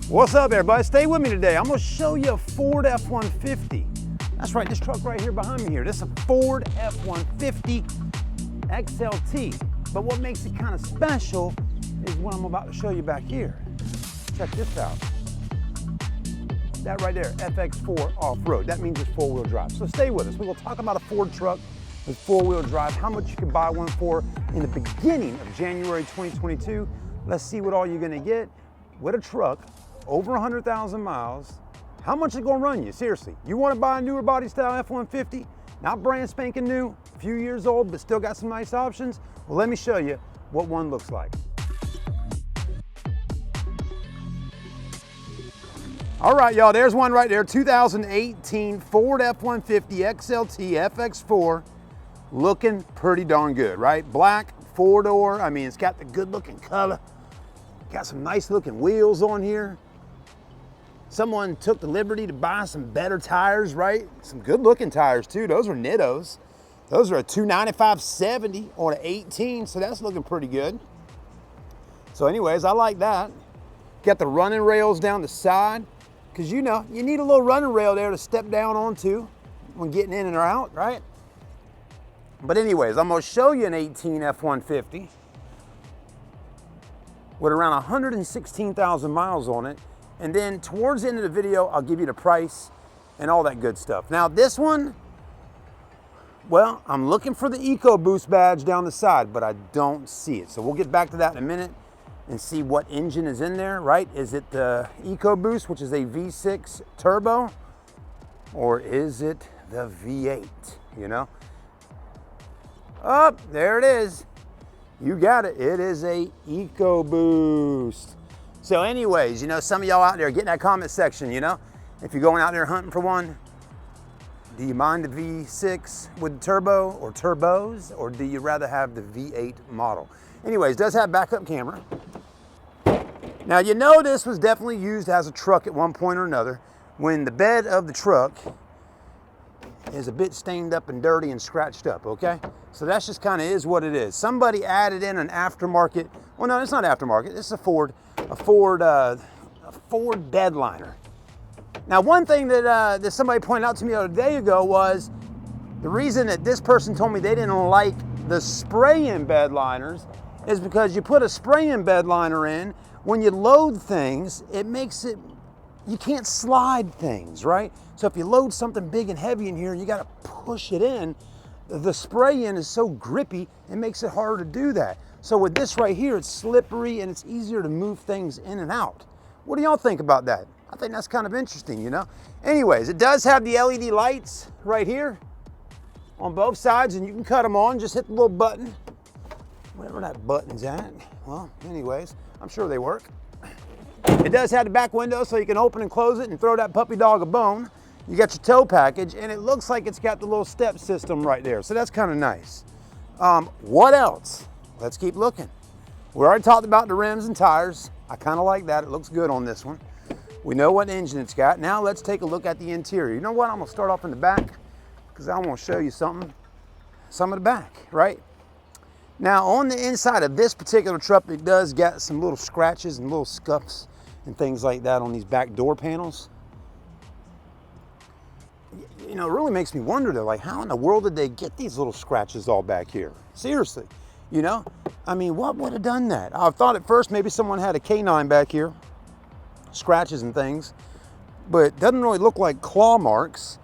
What's up, everybody? Stay with me today. I'm gonna show you a Ford F150. That's right, this truck right here behind me here. This is a Ford F150 XLT. But what makes it kind of special is what I'm about to show you back here. Check this out. That right there, FX4 Off Road. That means it's four-wheel drive. So stay with us. We're gonna talk about a Ford truck with four-wheel drive, how much you can buy one for in the beginning of January 2022. Let's see what all you're gonna get with a truck over 100,000 miles. How much is it gonna run you? Seriously, you wanna buy a newer body style F-150, not brand spanking new, a few years old, but still got some nice options? Well, let me show you what one looks like. All right, y'all, there's one right there, 2018 Ford F-150 XLT FX4, looking pretty darn good, right? Black, four-door, I mean, it's got the good looking color, got some nice looking wheels on here. Someone took the liberty to buy some better tires, right? Some good looking tires too. Those were Nittos. Those are a 295/70 on an 18, so that's looking pretty good. So anyways, I like that. Got the running rails down the side, because you know, you need a little running rail there to step down onto when getting in and out, right? But anyways, I'm gonna show you an 18 F-150 with around 116,000 miles on it. And then towards the end of the video, I'll give you the price and all that good stuff. Now this one, well, I'm looking for the EcoBoost badge down the side, but I don't see it. So we'll get back to that in a minute and see what engine is in there, right? Is it the EcoBoost, which is a V6 turbo, or is it the V8, you know? Oh, there it is. You got it, it is a EcoBoost. So anyways, you know, some of y'all out there, get in that comment section, you know? If you're going out there hunting for one, do you mind the V6 with the turbo or turbos, or do you rather have the V8 model? Anyways, does have backup camera. Now you know this was definitely used as a truck at one point or another when the bed of the truck is a bit stained up and dirty and scratched up, okay? So that's just kind of is what it is. Somebody added in an aftermarket, well no, it's not aftermarket, it's a Ford bed liner. Now one thing that somebody pointed out to me the other day ago was the reason that this person told me they didn't like the spray-in bed liners is because you put a spray-in bed liner in, when you load things, it makes it, you can't slide things, right? So if you load something big and heavy in here, you gotta push it in. The spray-in is so grippy, it makes it harder to do that. So with this right here, it's slippery and it's easier to move things in and out. What do y'all think about that? I think that's kind of interesting, you know? Anyways, it does have the LED lights right here on both sides, and you can cut them on, just hit the little button. Whatever that button's at. Well, anyways, I'm sure they work. It does have the back window so you can open and close it and throw that puppy dog a bone. You got your tow package, and it looks like it's got the little step system right there, so that's kind of nice. What else? Let's keep looking. We already talked about the rims and tires. I kind of like that. It looks good on this one. We know what engine it's got. Now let's take a look at the interior. You know what? I'm gonna start off in the back because I want to show you something. Some of the back, right? Now on the inside of this particular truck, it does get some little scratches and little scuffs and things like that on these back door panels. You know, it really makes me wonder though, like how in the world did they get these little scratches all back here? Seriously, you know? I mean, what would have done that? I thought at first maybe someone had a canine back here, scratches and things, but it doesn't really look like claw marks.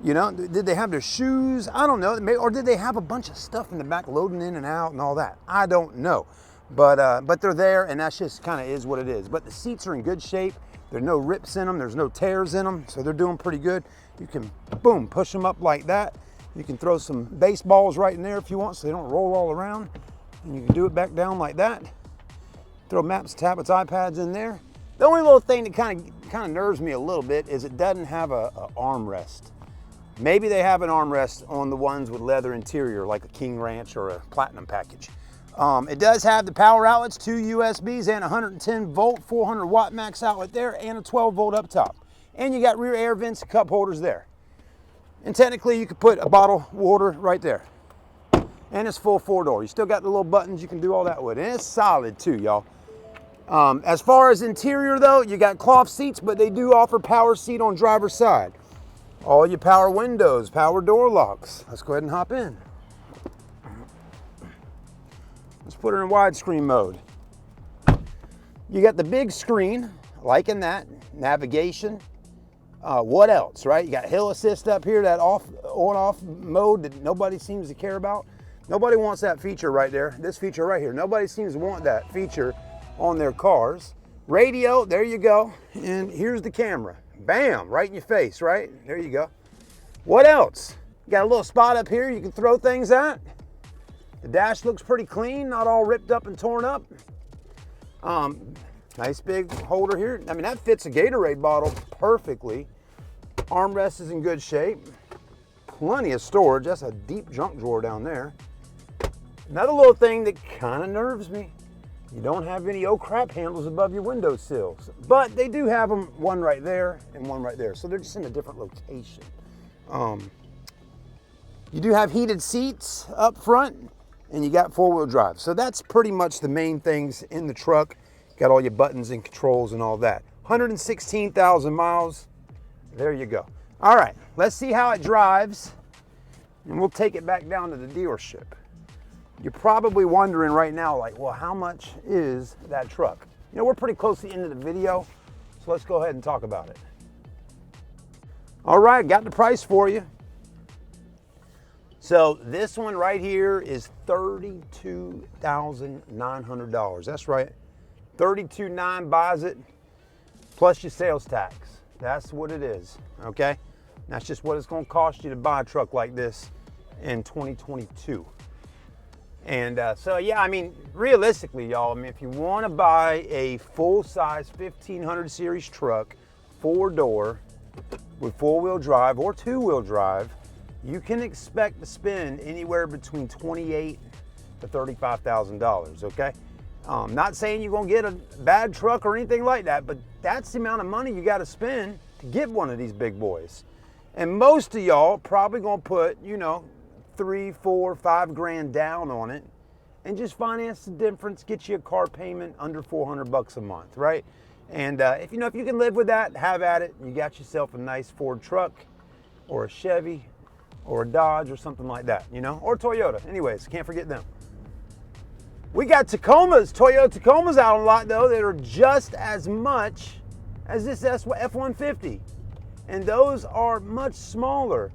You know, did they have their shoes? I don't know. Or did they have a bunch of stuff in the back loading in and out and all that? I don't know. But they're there, and that's just kind of is what it is. But the seats are in good shape. There are no rips in them. There's no tears in them. So they're doing pretty good. You can, boom, push them up like that. You can throw some baseballs right in there if you want so they don't roll all around. And you can do it back down like that. Throw maps, tablets, iPads in there. The only little thing that kind of nerves me a little bit is it doesn't have a armrest. Maybe they have an armrest on the ones with leather interior, like a King Ranch or a Platinum package. It does have the power outlets, 2 USBs and 110 volt, 400 watt max outlet there, and a 12 volt up top. And you got rear air vents and cup holders there. And technically you could put a bottle of water right there. And it's full 4-door. You still got the little buttons, you can do all that with it. And it's solid too, y'all. As far as interior though, you got cloth seats, but they do offer power seat on driver's side. All your power windows, power door locks. Let's go ahead and hop in. Let's put her in widescreen mode. You got the big screen, liking that, navigation. What else, right? You got hill assist up here, that on-off mode that nobody seems to care about. Nobody wants that feature right there, this feature right here. Nobody seems to want that feature on their cars. Radio, there you go. And here's the camera. Bam, right in your face, right? There you go. What else? You got a little spot up here you can throw things at. The dash looks pretty clean, not all ripped up and torn up. Nice big holder here. I mean, that fits a Gatorade bottle perfectly. Armrest is in good shape. Plenty of storage. That's a deep junk drawer down there. Another little thing that kind of nerves me. You don't have any oh crap handles above your window sills, but they do have them, one right there and one right there. So they're just in a different location. You do have heated seats up front, and you got four-wheel drive. So that's pretty much the main things in the truck. Got all your buttons and controls and all that. 116,000 miles. There you go. All right, let's see how it drives, and we'll take it back down to the dealership. You're probably wondering right now, like, well, how much is that truck? You know, we're pretty close to the end of the video, so let's go ahead and talk about it. All right, got the price for you. So this one right here is $32,900. That's right, $32,900 buys it, plus your sales tax. That's what it is, okay? That's just what it's gonna cost you to buy a truck like this in 2022. And so, yeah, I mean, realistically, y'all, I mean, if you want to buy a full-size 1500 series truck, 4-door, with 4-wheel drive or 2-wheel drive, you can expect to spend anywhere between $28,000 to $35,000, okay? Not saying you're going to get a bad truck or anything like that, but that's the amount of money you got to spend to get one of these big boys. And most of y'all probably going to put, you know, 3, 4, 5 grand down on it and just finance the difference, get you a car payment under $400 a month, right? And if you can live with that, have at it. You got yourself a nice Ford truck or a Chevy or a Dodge or something like that, you know, or Toyota. Anyways, can't forget them. We got Tacomas, Toyota Tacomas out on a lot though that are just as much as this F150. And those are much smaller.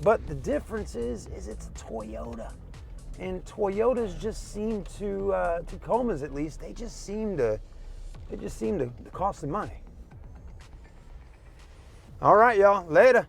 But the difference is it's a Toyota, and Toyotas just seem to, Tacomas at least, they just seem to cost the money. All right, y'all, later.